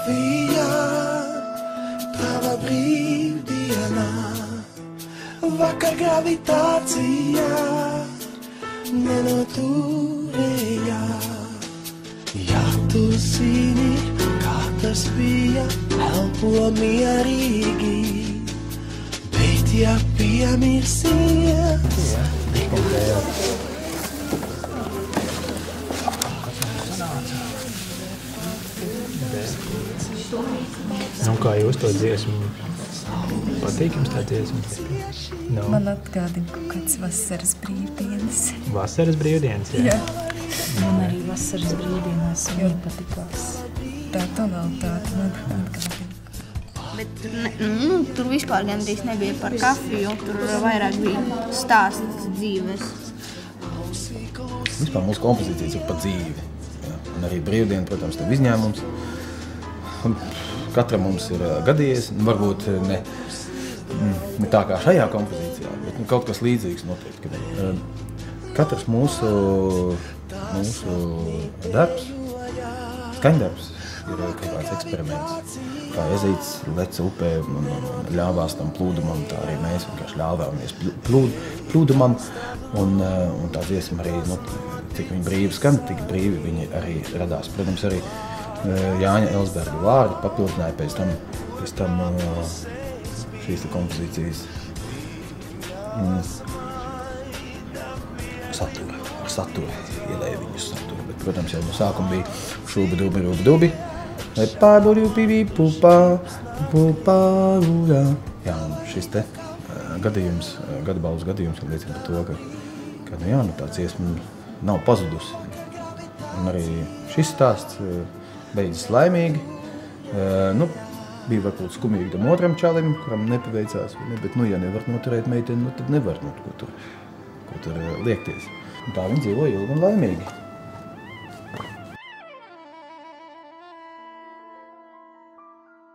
kafijā, tava brīvdienā, vakar gravitācijā nenoturējā. Ja tu zini, kā tas bija, elpo mierīgi, bet ja piemirsies, Nu, kā jūs to dziesmu? Patīk jums tā dziesma? No. Man atgādina kaut kāds vasaras brīvdienas. Vasaras brīvdienas, jā? Jā. Man arī vasaras brīvdienās viņa patikās. Tā tonalitāte man atgādina. Bet tur vispār gandrīz nebija par kafiju, tur vairāk bija stāsts dzīves. Vispār mūsu kompozīcijas ir par dzīvi. Ja? Un arī brīvdiena, protams, tev izņēmums. Un katram mums ir gadījies, varbūt ne tā kā šajā kompozīcijā, bet kaut kas līdzīgs noteikti. Katrs mūsu darbs, skaņdarbs, ir kaut kāds eksperiments. Kā ezīts lec upē un ļāvās tam plūdumam, tā arī mēs vienkārši ļāvāmies plūdumam. Un tā dziesma arī, cik viņi brīvi skan, tik brīvi viņi arī radās. Protams, arī Jāņa Elsberga vārdi papildināja pēc tam šīs kompozīcijas satura, ielēja viņus satura. Bet, protams, jau no sākuma bija šūba dubi, Jā, un šis te gadabalus gadījums liecina par to, ka tā dziesma nav pazudusi. Un arī šis stāsts beidzas laimīgi. Bija varbūt skumīgi tam otram čalim, kuram nepaveicās, bet, ja nevar noturēt meiteni, tad nevar, ko tur liekties. Un tā viņi dzīvo ilgi un laimīgi.